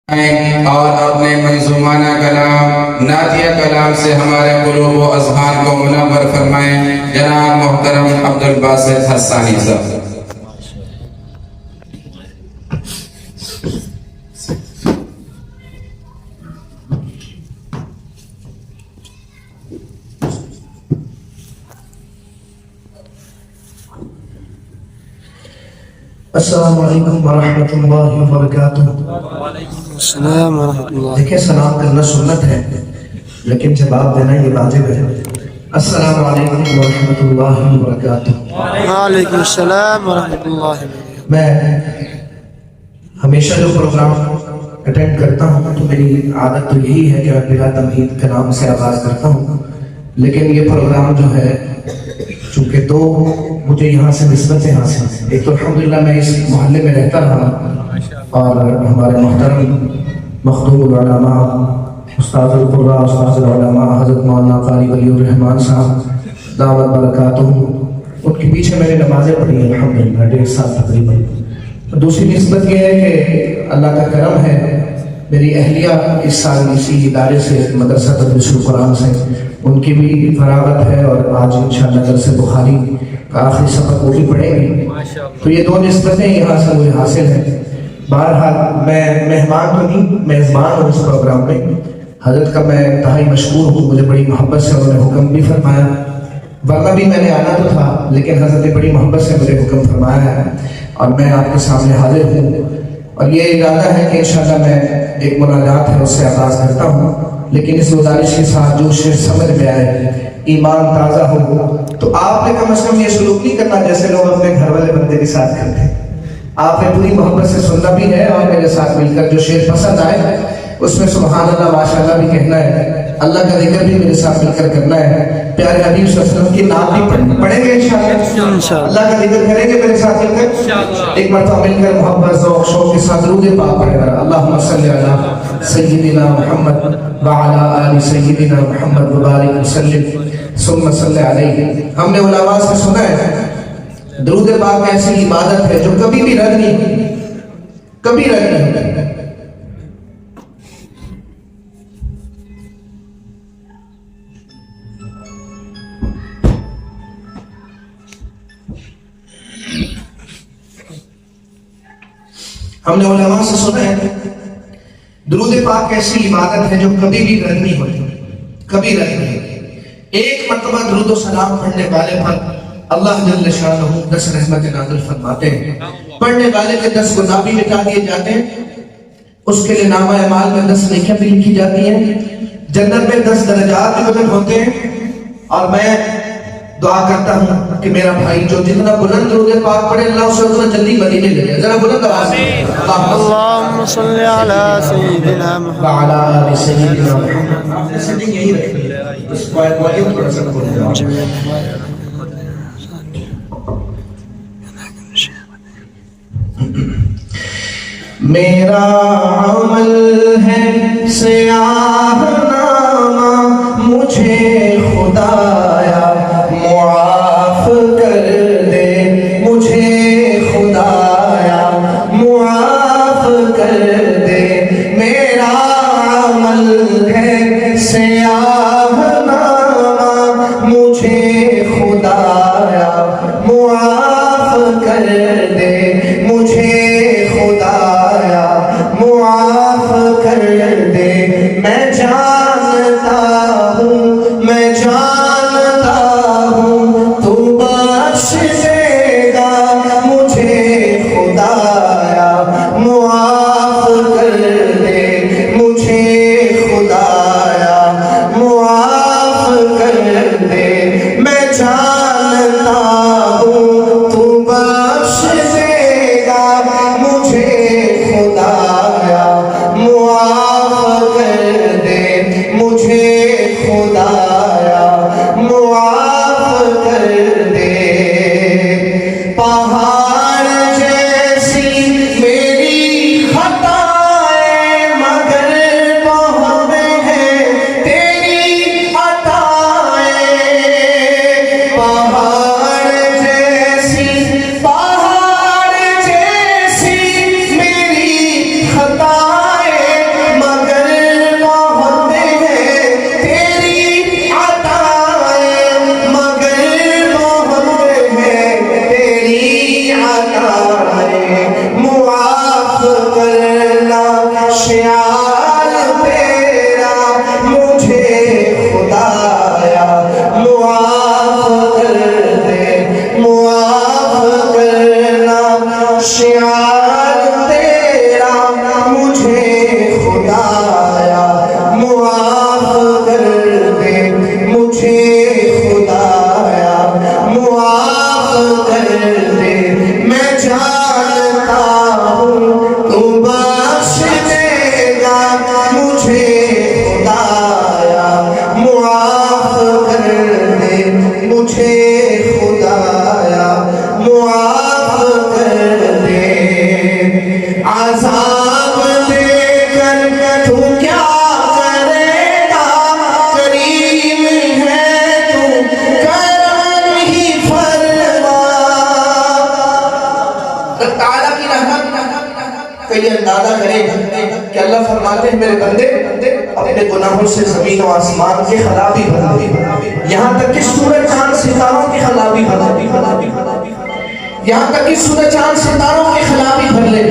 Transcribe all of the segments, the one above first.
اور اپنے منظومانہ کلام نعتیہ کلام سے ہمارے قلوب و اذہان کو منور فرمائیں جناب محترم عبدالباسط حسانی صاحب۔ السلام علیکم ورحمۃ اللہ وبرکاتہ۔ السلام ورحمۃ اللہ۔ دیکھیں سلام کرنا سنت ہے لیکن جواب دینا یہ واجب ہے۔ السلام علیکم ورحمۃ اللہ وبرکاتہ۔ وعلیکم السلام ورحمۃ اللہ وبرکاتہ۔ میں ہمیشہ جو پروگرام اٹینڈ کرتا ہوں تو میری عادت تو یہی ہے کہ میں بلا تمہید کلام سے آغاز کرتا ہوں، لیکن یہ پروگرام جو ہے چونکہ دو مجھے یہاں سے نسبتیں حاصل ہیں۔ ایک تو الحمدللہ میں اس محلے میں رہتا رہا اور ہمارے محترم مخدوم العلماء استاد القرآ استاد العلماء حضرت مولانا قاری ولی الرحمان صاحب دعوت برکاتہ، ان کے پیچھے میں نے نمازیں پڑھی ہیں الحمدللہ 1.5 سال تقریباً۔ دوسری نسبت یہ ہے کہ اللہ کا کرم ہے، میری اہلیہ اس سال اسی ادارے سے مدرسہ تدریس القرآن سے ان کی بھی فراغت ہے اور آج انشاءاللہ درس بخاری کا آخری سبق وہ بھی پڑھیں گے، تو یہ دو نسبتیں یہاں سے مجھے حاصل ہیں۔ بہرحال میں مہمان تو نہیں، میزبان ہوں اس پروگرام میں۔ حضرت کا میں انتہائی مشکور ہوں، مجھے بڑی محبت سے انہوں نے حکم بھی فرمایا، ورنہ بھی میں نے آنا تو تھا لیکن حضرت نے بڑی محبت سے مجھے حکم فرمایا ہے اور میں آپ کے سامنے حاضر ہوں، اور یہ ارادہ ہے کہ انشاءاللہ میں ایک مناجات ہے اس سے آغاز کرتا ہوں، لیکن اس گزارش کے ساتھ جو شعر سمجھ میں آئے، ایمان تازہ ہو، تو آپ نے کم از کم یہ سلوک نہیں کرنا جیسے لوگ اپنے گھر والے بندے کے ساتھ کرتے ہیں۔ آپ نے پوری محبت سے سننا بھی ہے اور میرے ساتھ مل کر جو شعر پسند آئے اس میں سبحان اللہ ماشاءاللہ بھی کہنا ہے، اللہ کا ذکر بھی میرے ساتھ مل کر کرنا ہے، پیارے حبیب صلی اللہ علیہ وسلم کی نام بھی پڑھیں گے انشاءاللہ، اللہ کا ذکر کریں گے میرے ساتھ مل کر، ایک مرتبہ مل کر محبت ذوق شوق کے ساتھ درود پاک پڑھیں گے۔ اللہم صلی علی سیدنا محمد وعلی آل سیدنا محمد وبارک وسلم ثم صلی علیہ۔ ہم نے علماء سے سنا ہے درود پاک ایسی عبادت ہے جو کبھی بھی رد نہیں ہوتی، کبھی رد نہیں ہوتی۔ ہم نے علماء سے سنا ہے درود پاک ایسی عبادت ہے جو کبھی بھی رد نہیں ہوتی، کبھی رد نہیں ہوتی۔ ایک مرتبہ درود و سلام پڑھنے والے پر اللہ جل شانہ 10 رحمت نازل فرماتے ہیں، پڑھنے والے کے 10 گناہ بھی مٹا دیے جاتے ہیں، اس کے لیے نامہ اعمال میں 10 نیکیاں بھی لکھی جاتی ہیں، جنت میں 10 درجات بھی بلند ہوتے ہیں۔ اور میں دعا کرتا ہوں کہ میرا بھائی جو جتنا بلند درود پاک پڑھے اللہ اسے اتنا جلدی مدینے لے جائے۔ ذرا بلند آواز سے اللہم صلی علی سیدنا محمد وعلی آل سیدنا محمد۔ سیٹنگ یہی رکھنی ہے، بس والیوم تھوڑا سا کھول دیں۔ میرا عمل ہے سیاہ نامہ، مجھے خدایا معاف کر دے، مجھے خدایا معاف کر دے۔ میرا عمل ہے سیاہ نامہ، مجھے خدایا معاف کر دے، مجھے خدایا معاف کر دے۔ میں جانتا ہوں، میں جانتا ہوں تو بخش دے گا، مجھے خدایا معاف کر دے، مجھے خدایا معاف کر دے۔ میں جانتا ہوں تو بخش دے گا، مجھے خدایا معاف کر دے، مجھے خدایا معاف کر دے مجھے خدایا معاف کر دے عذاب دے کر تو کیا کرے گا کریم ہے تو کرم ہی فرما اللہ تعالیٰ کی رحمت کا یہ اندازہ کرے کہ اللہ فرماتے ہیں میرے بندے اپنے گناہوں سے زمین و آسمان کے خلا بھی بھر دے یہاں تک کہ سورج چاند ستاروں کے خلا بھی بھر دے یہاں تک کہ سورج چاند ستاروں کے خلا بھی بھر لے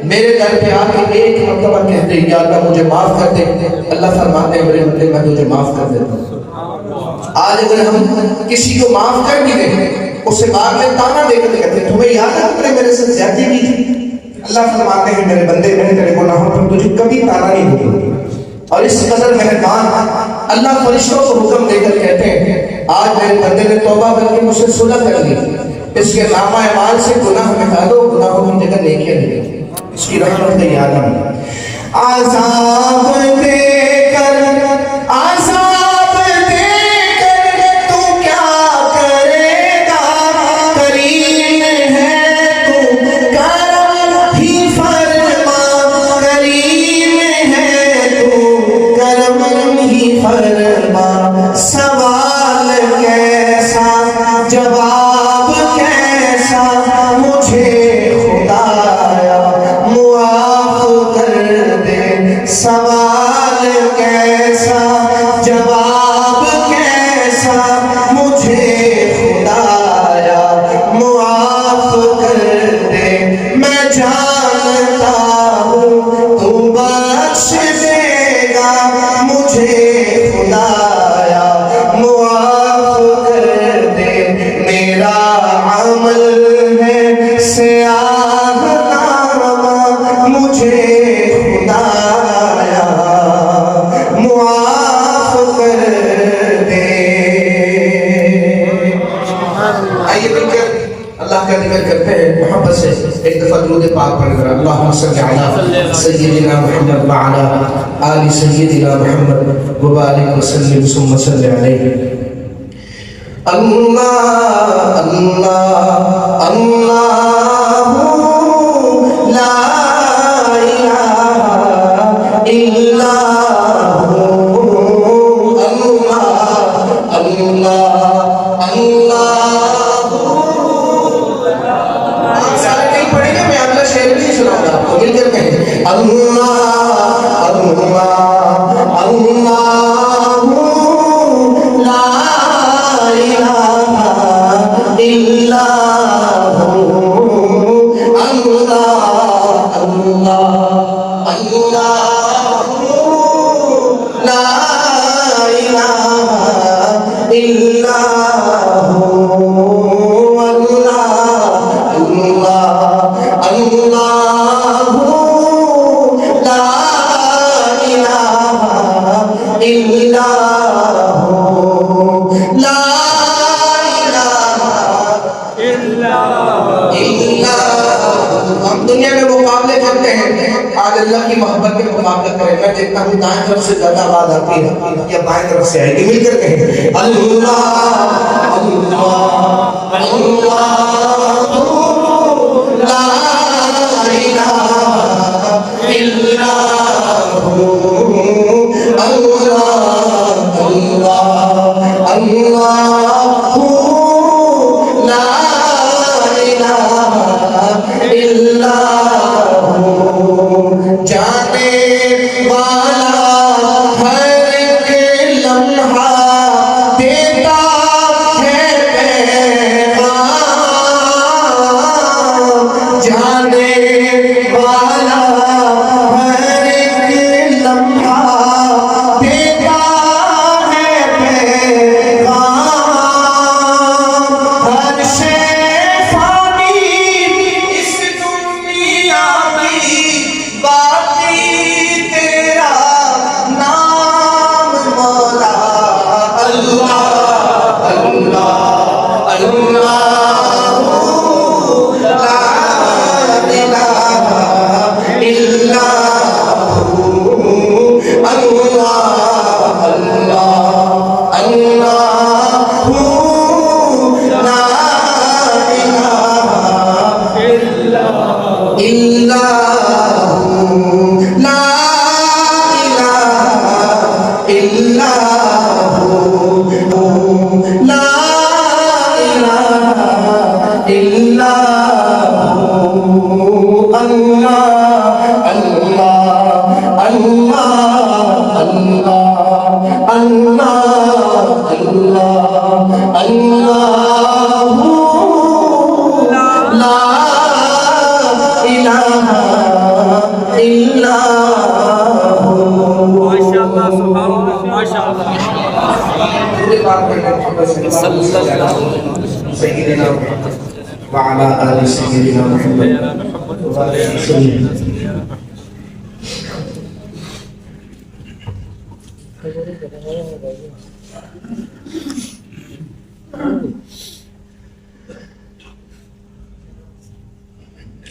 میرے در پہ آ کے ایک مرتبہ کہتے یا اللہ مجھے معاف کر دے اللہ فرماتے ہیں میرے بندے میں تجھے معاف کر دیتا ہوں آج اگر ہم کسی کو معاف کر بھی دیں اسے بعد میں تانا دے کر کہتے ہیں تمہیں یاد ہے تم نے میرے سے زیادتی کی تھی اللہ فرماتے ہیں میرے بندے میں نے تیرے گناہوں پر تجھے کبھی تانا نہیں دوں اور اس قدر مہربان اللہ فرشتوں کو حکم دے کر کہتے ہیں آج میرے بندے نے توبہ کر کے مجھ سے صلح کر لی اس کے نامہ اعمال سے گناہ مٹا دو گناہوں کی جگہ نیکیاں لے لو اس کی رحمت کا یاد ہے عذاب دے کر عذاب دے کر تو کیا کرے گا کریم ہے تو کرم ہی فرما کریم ہے تو کرم ہی فرما سوال کیسا جواب کیسا مجھے خدایا معاف کر دے سوال کیسا جواب کیسا مجھے خدایا معاف کر دے میں جانتا ہوں تو بخش دے گا مجھے خدایا معاف کر دے میرا عمل ہے سیاہ نامہ مجھے خدایا معاف کر دے آئیے مل کر اللہ کا ذکر کرتے ہیں محبت سے ایک دفعہ درود پاک پڑھ کر اللہم صلی علی سیدنا محمد وعلی آل سیدنا محمد وبارک وسلم ثم صلی علیہ اللہ اللہ اللہ لا الہ الا اللہ اللہ اللہ سارے نہیں پڑھیں گے میں اگلا شعر بھی سناؤں گا آپ کو مل کر کہیں اللہ اللہ اللہ لا الہ الا اللہ اللہ اللہ لا الہ الا ہم دنیا میں مقابلے کرتے ہیں آج اللہ کی محبت کے مقابلہ کریں میں دیکھتا ہوں دائیں طرف سے زیادہ آواز آتی ہے یا بائیں طرف سے آئے گی مل کر کہیں اللہ اللہ اللہ لا الہ الا اللہ اللہ اللہ لا الہ الا جانے والا ہر ایک لمحہ دیتا ہے پیغام اللہ اللہ اللہ لا الہ الا ماشاءاللہ سبحان اللہ ماشاءاللہ سیدنا وعلى آل سيدنا محمد وبارك وسلم.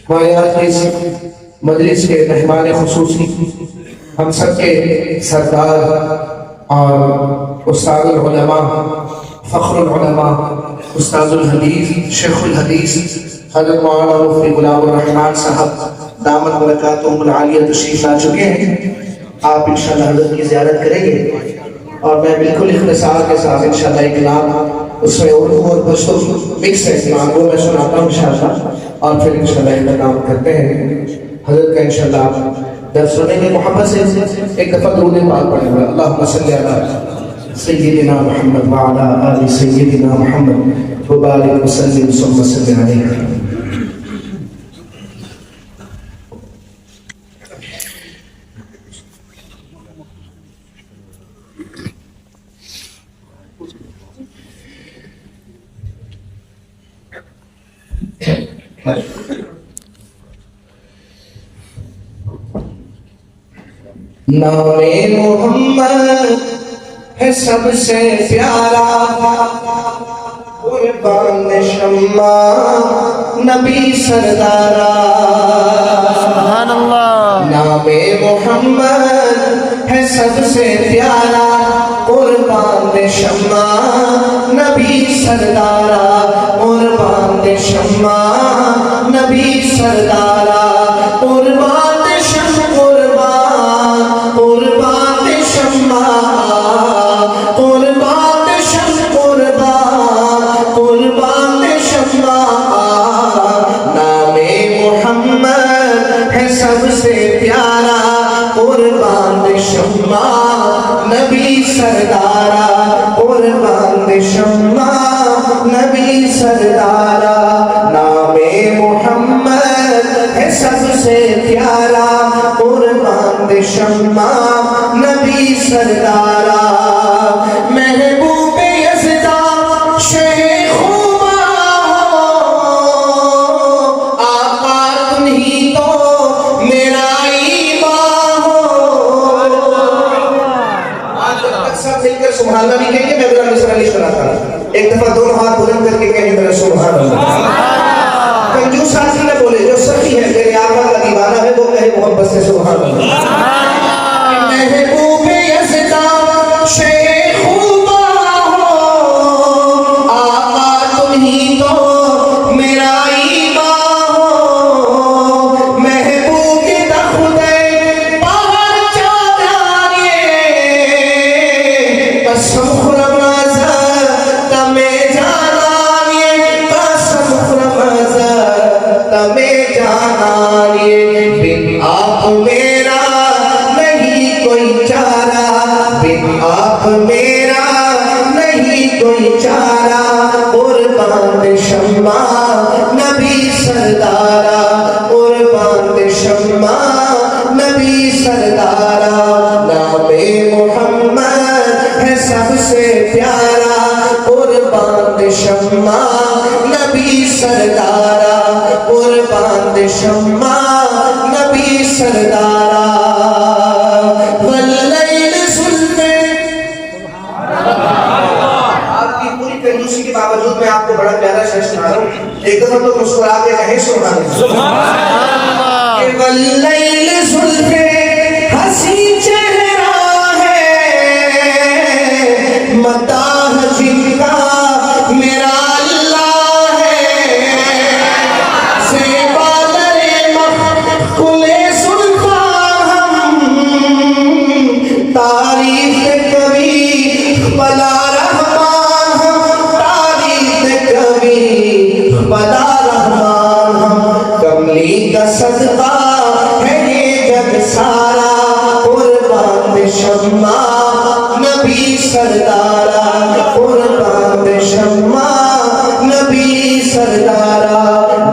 ہمارے آج کے اس مجلس کے مہمان خصوصی ہم سب کے سردار اور استاد العلماء فخر العلماء استاد الحدیث شیخ الحدیث حضرت مولانا مفتی غلام الرحمن صاحب دامت برکاتہم العالیہ تشریف لا چکے ہیں. آپ انشاءاللہ حضرت کی زیارت کریں گے اور میں بالکل اختصار کے ساتھ انشاءاللہ ایک کلام اس میں اردو اور پشتو مکس ہے کلام وہ میں سناتا ہوں انشاءاللہ اور پھر انشاءاللہ اعلان کرتے ہیں. حضرت کا انشاءاللہ آپ درس سنیں گے. محبت سے ایک دفعہ درود پاک پڑھیں گے. اللہم صلی علی سیدنا محمد وعلی آل سیدنا محمد وبارک وسلم ثم صلی علیہ. نام محمد ہے سب سے پیارا قربان شمع نبی سردارا. سبحان اللہ. نام محمد ہے سب سے پیارا قربان شمع نبی سردارا. قربان شمع نبی سردارا. قربان شمع قربان شمع قربان شمع قربان شمع. نام محمد ہے سب سے پیارا قربان شمع نبی سردارا. قربان شمع نبی سردارا. نام محمد ہے سب سے پیارا قربان شمع نبی سردارا. محبوب یزداں شیخ خوبا ہو آقا تم ہی تو میرا ایمان ہو. آج تک سب مل کر سبحان اللہ بھی کہیں گے. میں اگلا مصرع نہیں سناتا. ایک دفعہ دونوں ہاتھ بلند کر کے کہیں میرا سبحان اللہ. کنجوس آدمی نہ بولے جو سخی ہے میرے آقا کا دیوانہ ہے وہ کہے محبت سے سبحان اللہ. محبوب یزداں شیخ خوبا ہو آقا تم ہی تو میرا ایمان ہو. محبوب دخدے پاور چادانے قسم خرمازہ تمہیں جانانے قسم خرمازہ تمہیں جانانے. بن آپ میرا نہیں کوئی چارہ. بن آپ میرا نہیں کوئی چارہ. قربان شمع نبی سردارا. قربان شمع نبی سردارا. نام محمد ہے سب سے پیارا قربان شمع نبی سردارا. قربان شمع نبی سردارا. واللیل سلطے. آپ کی پوری کنجوسی کے باوجود میں آپ کو بڑا پیارا شعر سنا رہا ہوں. ایک دفعہ تو مسکرا کے کہیں سبحان اللہ. واللیل سلطے ہنسی چہرہ ہے مداح جن کا میرا اللہ ہے. زیبا در مخل سلطان ہم تعریف کبھی بلا رحمان ہم. تعریف کبھی بلا رحمان ہم. کملی کا صدقہ ہے یہ جگ سارا قربان شمع نبی سردارا قربان شمع نبی سردارا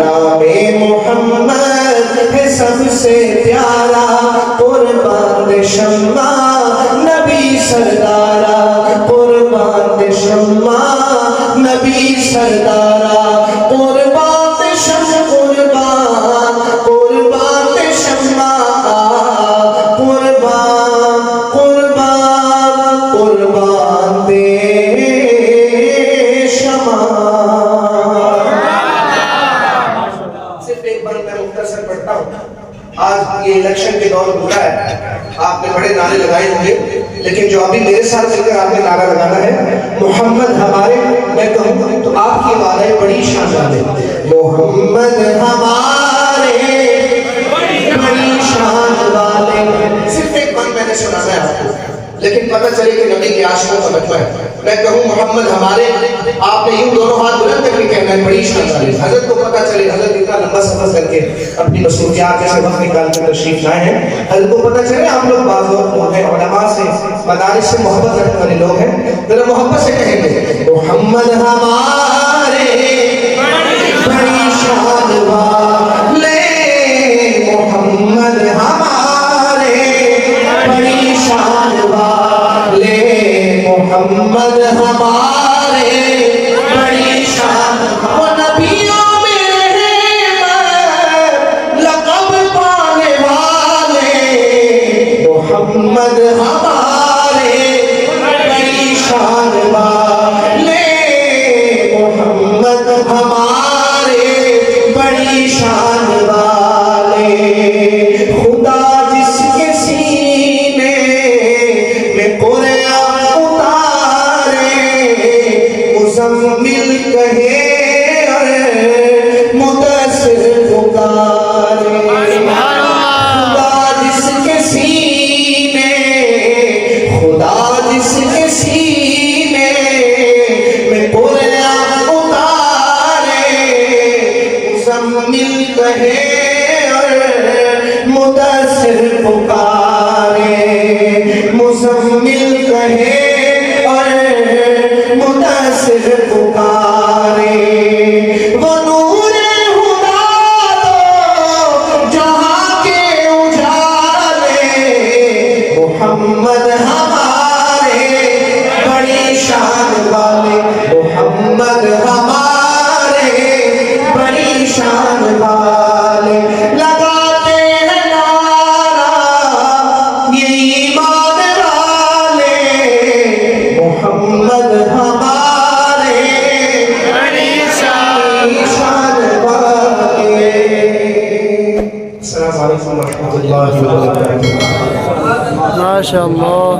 نام محمد ہے سب سے پیارا قربان شمع نبی سردارا قربان شمع نبی سردارا قربان شمع قربان قربان شمع قربان قربان قربان دے شمع. صرف ایک بار میں مختصر پڑھتا ہوں. آج یہ الیکشن کے دور ہوا ہے, آپ نے بڑے نعرے لگائے ہوں گے, لیکن جو ابھی میرے ساتھ مل کر آپ نے نعرہ لگانا ہے محمد ہمارے, میں کہوں تو آپ کی آوازیں بڑی شان والے محمد ہمارے بڑی شان والے. صرف ایک بار میں نے سنانا ہے آپ کو, لیکن پتہ چلے کہ نبی کے عاشقوں کا مجمع ہے. میں کہوں محمد ہمارے, آپ نے یوں دونوں ہاتھ بلند کر کے کہنا ہے بڑی شان والے. حضرت کو پتہ چلے, حضرت اتنا لمبا سفر کر کے اپنی مصروفیات سے وقت نکال کر تشریف لائے ہیں. حضرت کو پتہ چلے آپ لوگ بعض لوگ ہیں علماء سے مدارس سے محبت رکھنے والے لوگ ہیں, ذرا محبت سے کہیں گے محمد ہمارے بڑی شان والے محمد ہمارے بڑی شان والے محمد ہمارے بڑی شان. وہ نبیوں میں لقب پانے والے محمد ہمارے بڑی شان والے محمد ہمارے بڑی شان والے. خدا جس کے سینے میں قرآن اتارے مزمل کہے اور مدثر پکارے. خدا جس کے سینے, خدا جس کے سینے میں قرآن اتارے مزمل کہے اور مدثر پکارے مزمل کہے اور مدثر پکارے. وہ نور خدا تو جہاں کے اجالے محمد ہمارے بڑی شان والے محمد ہمارے بڑی شان والے. لگاتے ہیں نعرہ یہ ایمان والے محمد ہمارے بڑی شان والے. السلام علیکم ورحمۃ اللہ وبرکاتہ. ما شاء الله.